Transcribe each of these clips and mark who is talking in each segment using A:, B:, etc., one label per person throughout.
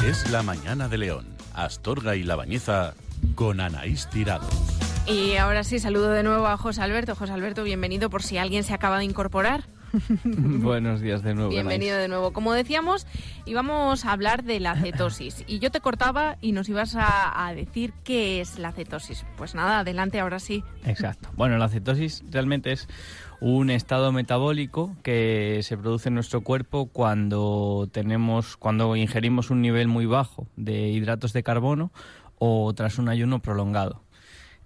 A: Es la mañana de León, Astorga y La Bañeza con Anaís Tirado.
B: Y ahora sí, saludo de nuevo a José Alberto. José Alberto, bienvenido por si alguien se acaba de incorporar.
C: Buenos días de nuevo.
B: Bienvenido de nuevo. Como decíamos, íbamos a hablar de la cetosis. Y yo te cortaba y nos ibas a decir qué es la cetosis. Pues nada, adelante, ahora sí.
C: Exacto. Bueno, la cetosis realmente es un estado metabólico que se produce en nuestro cuerpo cuando ingerimos un nivel muy bajo de hidratos de carbono o tras un ayuno prolongado.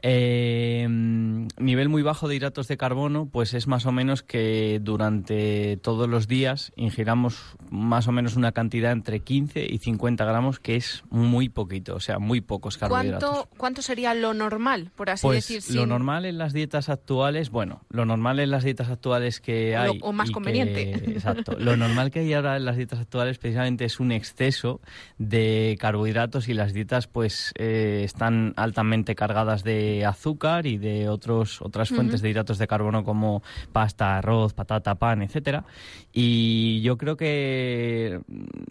C: Nivel muy bajo de hidratos de carbono, pues es más o menos que durante todos los días ingiramos más o menos una cantidad entre 15 y 50 gramos, que es muy poquito, o sea, muy pocos carbohidratos.
B: ¿Cuánto sería lo normal, por así
C: pues
B: decir?
C: Lo normal en las dietas actuales, que hay...
B: O más conveniente.
C: Exacto. Lo normal que hay ahora en las dietas actuales precisamente es un exceso de carbohidratos y las dietas pues están altamente cargadas de azúcar y de otras fuentes de hidratos de carbono como pasta, arroz, patata, pan, etcétera. Y yo creo que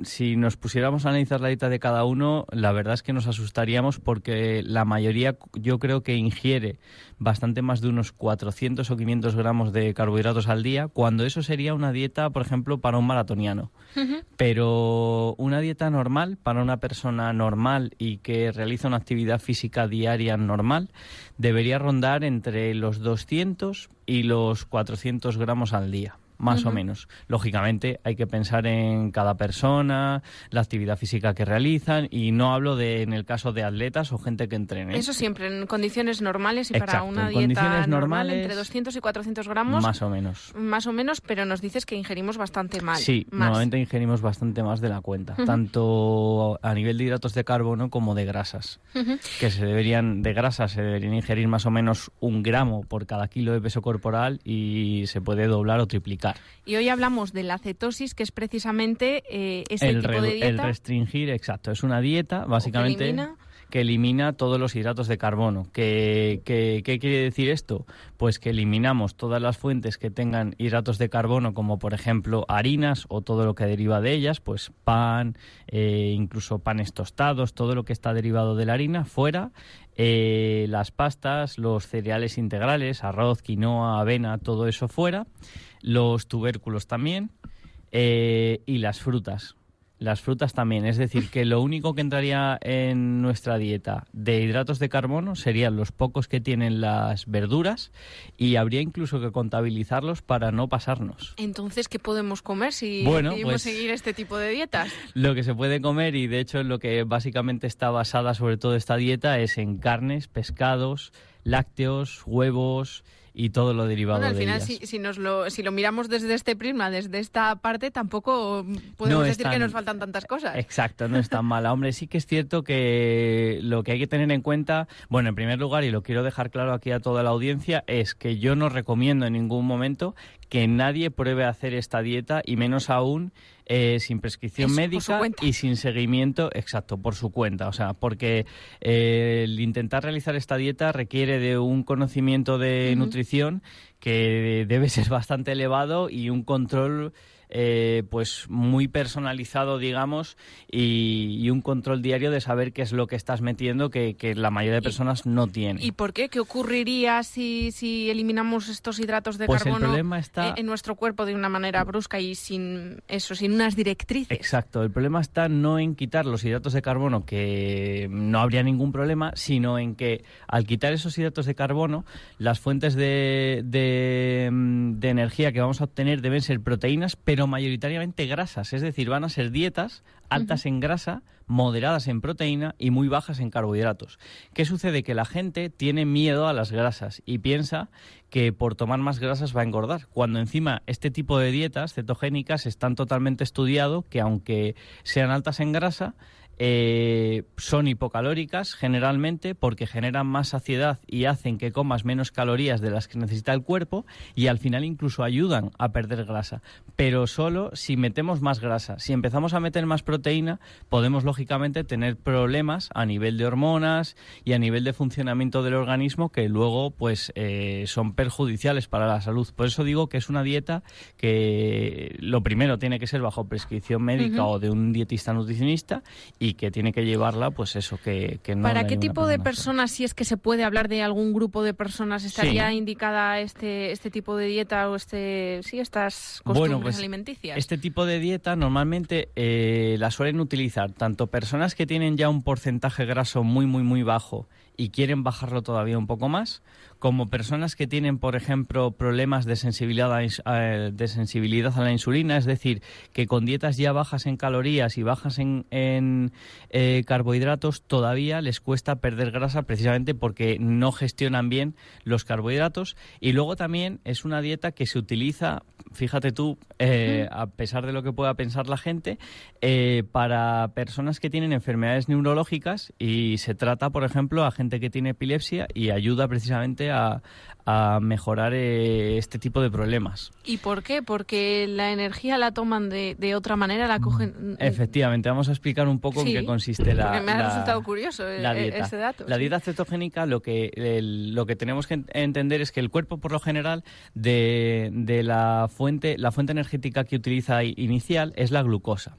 C: si nos pusiéramos a analizar la dieta de cada uno, la verdad es que nos asustaríamos porque la mayoría yo creo que ingiere bastante más de unos 400 o 500 gramos de carbohidratos al día, cuando eso sería una dieta, por ejemplo, para un maratoniano. Pero una dieta normal, para una persona normal y que realiza una actividad física diaria normal, debería rondar entre los 200 y los 400 gramos al día, más o menos. Lógicamente hay que pensar en cada persona, la actividad física que realizan, y no hablo en el caso de atletas o gente que entrene.
B: Eso siempre, en condiciones normales y
C: Exacto,
B: para una dieta normal, entre 200 y 400 gramos.
C: Más o menos.
B: Más o menos, pero nos dices que ingerimos bastante mal.
C: Sí, normalmente ingerimos bastante más de la cuenta, tanto a nivel de hidratos de carbono como de grasas, que se deberían ingerir más o menos 1 gramo por cada kilo de peso corporal y se puede doblar o triplicar.
B: Y hoy hablamos de la cetosis, que es precisamente ese tipo de dieta.
C: El restringir, exacto. Es una dieta, básicamente, que elimina todos los hidratos de carbono. ¿Qué quiere decir esto? Pues que eliminamos todas las fuentes que tengan hidratos de carbono, como por ejemplo harinas o todo lo que deriva de ellas, pues pan, incluso panes tostados, todo lo que está derivado de la harina, fuera. Las pastas, los cereales integrales, arroz, quinoa, avena, todo eso fuera. Los tubérculos también, y las frutas. Las frutas también, es decir, que lo único que entraría en nuestra dieta de hidratos de carbono serían los pocos que tienen las verduras, y habría incluso que contabilizarlos para no pasarnos.
B: Entonces, ¿qué podemos comer si decidimos seguir este tipo de dietas? Lo
C: que se puede comer, y de hecho en lo que básicamente está basada sobre todo esta dieta, es en carnes, pescados, lácteos, huevos y todo lo derivado de ellas.
B: Al final, si lo miramos desde este prisma, desde esta parte, tampoco podemos decir que nos faltan tantas cosas.
C: Exacto, no es tan mala. Hombre, sí que es cierto que lo que hay que tener en cuenta, bueno, en primer lugar, y lo quiero dejar claro aquí a toda la audiencia, es que yo no recomiendo en ningún momento que nadie pruebe a hacer esta dieta, y menos aún sin prescripción médica y sin seguimiento, exacto, por su cuenta. O sea, porque el intentar realizar esta dieta requiere de un conocimiento de nutrición que debe ser bastante elevado y un control pues muy personalizado, digamos, y un control diario de saber qué es lo que estás metiendo, que la mayoría de personas no tiene.
B: ¿Y por qué? ¿Qué ocurriría si eliminamos estos hidratos de carbono
C: el problema está
B: en nuestro cuerpo de una manera brusca y sin unas directrices?
C: Exacto, el problema está no en quitar los hidratos de carbono, que no habría ningún problema, sino en que al quitar esos hidratos de carbono, las fuentes de energía que vamos a obtener deben ser proteínas, pero mayoritariamente grasas, es decir, van a ser dietas altas en grasa, moderadas en proteína y muy bajas en carbohidratos. ¿Qué sucede? Que la gente tiene miedo a las grasas y piensa que por tomar más grasas va a engordar, cuando encima este tipo de dietas cetogénicas están totalmente estudiado que aunque sean altas en grasa, son hipocalóricas generalmente porque generan más saciedad y hacen que comas menos calorías de las que necesita el cuerpo, y al final incluso ayudan a perder grasa, pero solo si metemos más grasa. Si empezamos a meter más proteína, podemos lógicamente tener problemas a nivel de hormonas y a nivel de funcionamiento del organismo que luego pues son perjudiciales para la salud. Por eso digo que es una dieta que lo primero tiene que ser bajo prescripción médica o de un dietista nutricionista, y que tiene que llevarla, pues eso, que no...
B: ¿Para qué tipo de personas, si es que se puede hablar de algún grupo de personas, estaría indicada este tipo de dieta o estas costumbres alimenticias?
C: Este tipo de dieta normalmente la suelen utilizar tanto personas que tienen ya un porcentaje graso muy, muy, muy bajo y quieren bajarlo todavía un poco más, como personas que tienen, por ejemplo, problemas de sensibilidad a la insulina, es decir, que con dietas ya bajas en calorías y bajas en carbohidratos todavía les cuesta perder grasa, precisamente porque no gestionan bien los carbohidratos. Y luego también es una dieta que se utiliza, fíjate tú, a pesar de lo que pueda pensar la gente, para personas que tienen enfermedades neurológicas, y se trata, por ejemplo, a gente que tiene epilepsia, y ayuda precisamente a mejorar este tipo de problemas.
B: ¿Y por qué? Porque la energía la toman de otra manera, la cogen...
C: Efectivamente, vamos a explicar un poco en qué consiste la
B: me ha resultado curioso
C: dieta.
B: Ese dato.
C: La dieta cetogénica, lo que tenemos que entender es que el cuerpo, por lo general, de la fuente energética que utiliza inicial es la glucosa.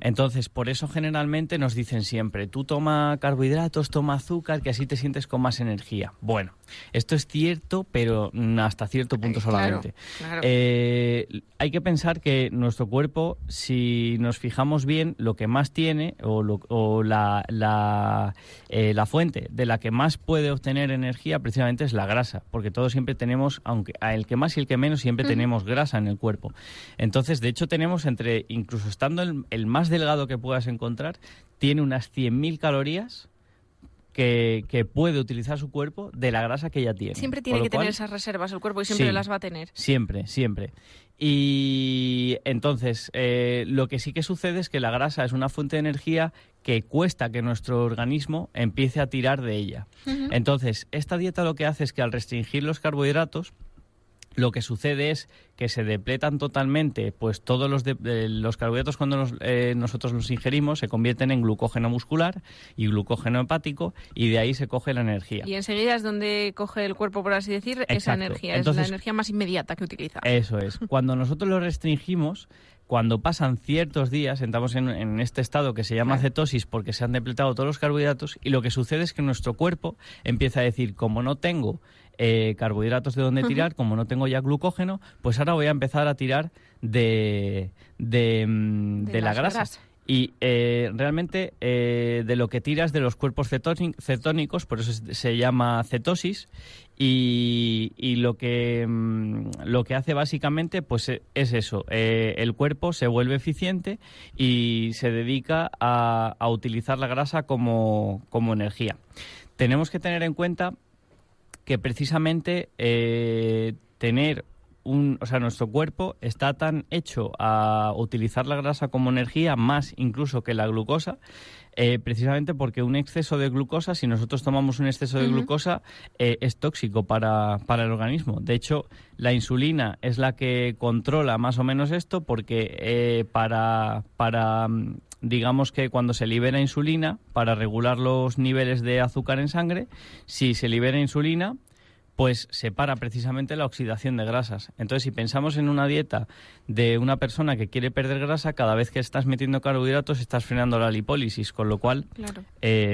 C: Entonces, por eso generalmente nos dicen siempre, tú toma carbohidratos, toma azúcar, que así te sientes con más energía. Bueno, esto es cierto, pero hasta cierto punto solamente.
B: Claro.
C: Hay que pensar que nuestro cuerpo, si nos fijamos bien, lo que más tiene, o la fuente de la que más puede obtener energía, precisamente es la grasa, porque todos siempre tenemos, aunque el que más y el que menos, siempre tenemos grasa en el cuerpo. Entonces, de hecho, tenemos incluso estando el más delgado que puedas encontrar, tiene unas 100.000 calorías que puede utilizar su cuerpo de la grasa que ya tiene.
B: Siempre tiene que tener esas reservas el cuerpo, y siempre las va a tener.
C: Siempre. Y entonces, lo que sí que sucede es que la grasa es una fuente de energía que cuesta que nuestro organismo empiece a tirar de ella. Entonces, esta dieta lo que hace es que al restringir los carbohidratos, lo que sucede es que se depletan totalmente, pues todos los carbohidratos, cuando nosotros los ingerimos, se convierten en glucógeno muscular y glucógeno hepático, y de ahí se coge la energía.
B: Y enseguida es donde coge el cuerpo, por así decir,
C: Exacto.
B: Esa energía. Entonces, es la energía más inmediata que utiliza.
C: Eso es. Cuando nosotros lo restringimos, cuando pasan ciertos días, entramos en este estado que se llama cetosis, porque se han depletado todos los carbohidratos, y lo que sucede es que nuestro cuerpo empieza a decir, como no tengo carbohidratos de donde tirar, como no tengo ya glucógeno, pues ahora voy a empezar a tirar de la grasa. Y realmente de lo que tiras de los cuerpos cetónicos, por eso se llama cetosis, y lo que hace básicamente pues es eso, el cuerpo se vuelve eficiente y se dedica a utilizar la grasa como energía. Tenemos que tener en cuenta que precisamente nuestro cuerpo está tan hecho a utilizar la grasa como energía, más incluso que la glucosa, precisamente porque un exceso de glucosa, si nosotros tomamos un exceso de glucosa, es tóxico para el organismo. De hecho, la insulina es la que controla más o menos esto, porque digamos que cuando se libera insulina, para regular los niveles de azúcar en sangre, si se libera insulina, pues se para precisamente la oxidación de grasas. Entonces, si pensamos en una dieta de una persona que quiere perder grasa, cada vez que estás metiendo carbohidratos estás frenando la lipólisis, con lo cual,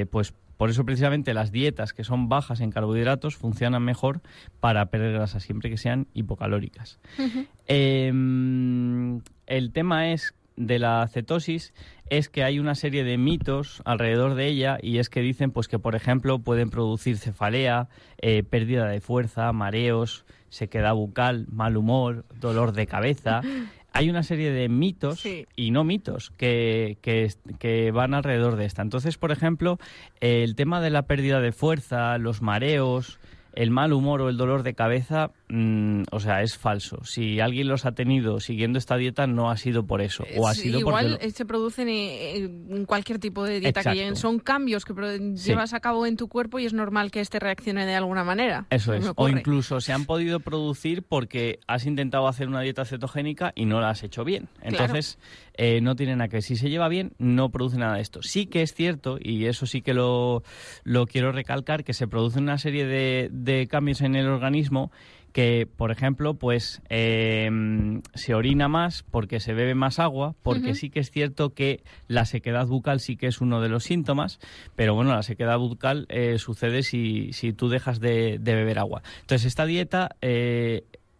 C: pues por eso precisamente las dietas que son bajas en carbohidratos funcionan mejor para perder grasa, siempre que sean hipocalóricas. El tema de la cetosis es que hay una serie de mitos alrededor de ella, y es que dicen pues que, por ejemplo, pueden producir cefalea, pérdida de fuerza, mareos, sequedad bucal, mal humor, dolor de cabeza. Hay una serie de mitos y no mitos que van alrededor de esta. Entonces, por ejemplo, el tema de la pérdida de fuerza, los mareos, el mal humor o el dolor de cabeza, o sea, es falso. Si alguien los ha tenido siguiendo esta dieta, no ha sido por eso. O ha sido
B: igual
C: porque
B: se producen en cualquier tipo de dieta que lleguen. Son cambios que llevas a cabo en tu cuerpo y es normal que este reaccione de alguna manera.
C: Eso es. O incluso se han podido producir porque has intentado hacer una dieta cetogénica y no la has hecho bien. Entonces, no tiene nada que ver. Si se lleva bien, no produce nada de esto. Sí que es cierto, y eso sí que lo quiero recalcar, que se producen una serie de cambios en el organismo que, por ejemplo, pues se orina más porque se bebe más agua, porque sí que es cierto que la sequedad bucal sí que es uno de los síntomas, pero bueno, la sequedad bucal sucede si tú dejas de beber agua. Entonces, esta dieta...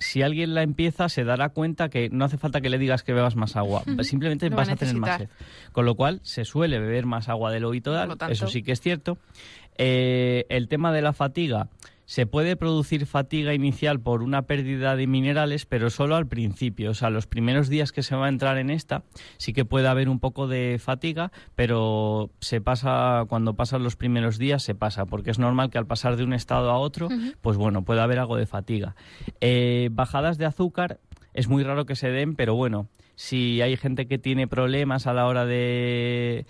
C: si alguien la empieza, se dará cuenta que no hace falta que le digas que bebas más agua. Simplemente vas a tener más sed. Con lo cual, se suele beber más agua de lo habitual. Eso sí que es cierto. El tema de la fatiga. Se puede producir fatiga inicial por una pérdida de minerales, pero solo al principio. O sea, los primeros días que se va a entrar en esta, sí que puede haber un poco de fatiga, pero se pasa, cuando pasan los primeros días se pasa, porque es normal que al pasar de un estado a otro, pues bueno, puede haber algo de fatiga. Bajadas de azúcar, es muy raro que se den, pero bueno, si hay gente que tiene problemas a la hora de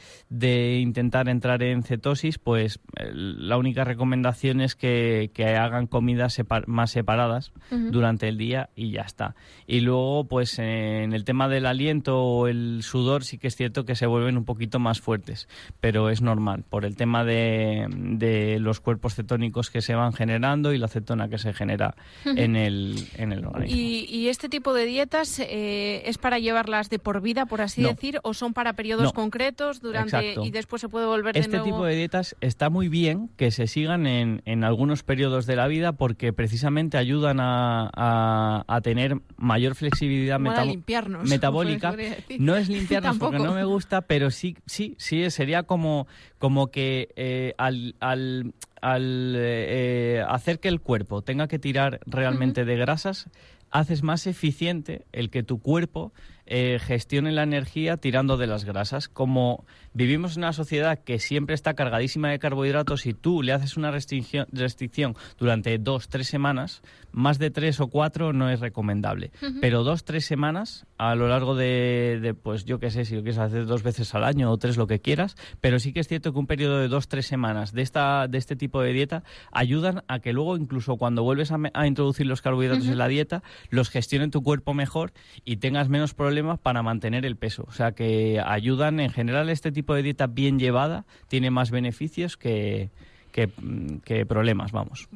C: intentar entrar en cetosis, pues la única recomendación es que hagan comidas más separadas durante el día y ya está. Y luego, pues en el tema del aliento o el sudor sí que es cierto que se vuelven un poquito más fuertes, pero es normal por el tema de los cuerpos cetónicos que se van generando y la cetona que se genera en el organismo.
B: ¿Y este tipo de dietas es para llevarlas de por vida, por así decir, o son para periodos concretos y después se puede volver de nuevo?
C: Este tipo de dietas está muy bien que se sigan en algunos periodos de la vida porque precisamente ayudan a tener mayor flexibilidad metabólica. No es limpiarnos porque no me gusta, pero sí sería como que al hacer que el cuerpo tenga que tirar realmente de grasas, haces más eficiente el que tu cuerpo gestione la energía tirando de las grasas. Como vivimos en una sociedad que siempre está cargadísima de carbohidratos y tú le haces una restricción durante 2-3 semanas, más de 3 o 4 no es recomendable. Pero 2-3 semanas a lo largo de pues yo qué sé, si lo quieres hacer 2 veces al año o 3, lo que quieras, pero sí que es cierto que un periodo de 2-3 semanas de este tipo de dieta ayudan a que luego, incluso cuando vuelves a introducir los carbohidratos en la dieta, los gestione tu cuerpo mejor y tengas menos problemas para mantener el peso. O sea, que ayudan en general. Este tipo de dieta bien llevada tiene más beneficios que problemas, vamos.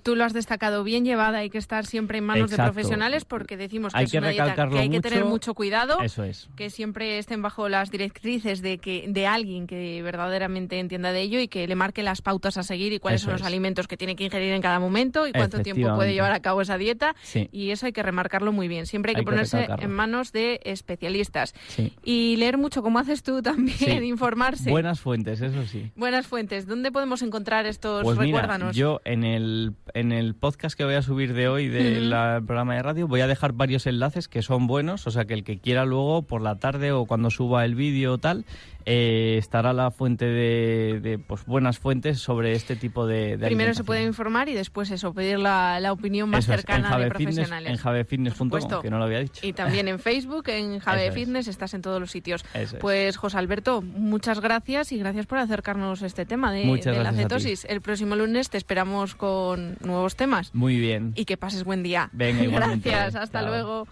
B: Tú lo has destacado, bien llevada, hay que estar siempre en manos de profesionales porque decimos que es una dieta que hay que tener mucho cuidado,
C: eso es.
B: Que siempre estén bajo las directrices de alguien que verdaderamente entienda de ello y que le marque las pautas a seguir y cuáles son los alimentos que tiene que ingerir en cada momento y cuánto tiempo puede llevar a cabo esa dieta, y eso hay que remarcarlo muy bien, siempre hay que ponerse en manos de especialistas y leer mucho, como haces tú también, informarse.
C: Buenas fuentes, eso sí.
B: Buenas fuentes. ¿Dónde podemos encontrar estos?
C: Pues
B: recuérdanos.
C: Mira, yo en el podcast que voy a subir de hoy del programa de radio voy a dejar varios enlaces que son buenos, o sea que el que quiera luego por la tarde o cuando suba el vídeo o tal, estará la fuente de pues buenas fuentes sobre este tipo de
B: Primero se puede informar y después eso, pedir la opinión más cercana de profesionales.
C: En javefitness.com, que no lo había dicho.
B: Y también en Facebook, en Jave Fitness, estás en todos los sitios. Pues José Alberto, muchas gracias y gracias por acercarnos este tema de la cetosis. El próximo lunes te esperamos con nuevos temas.
C: Muy bien.
B: Y que pases buen día.
C: Venga, igualmente.
B: Gracias, hasta
C: Chao.
B: luego.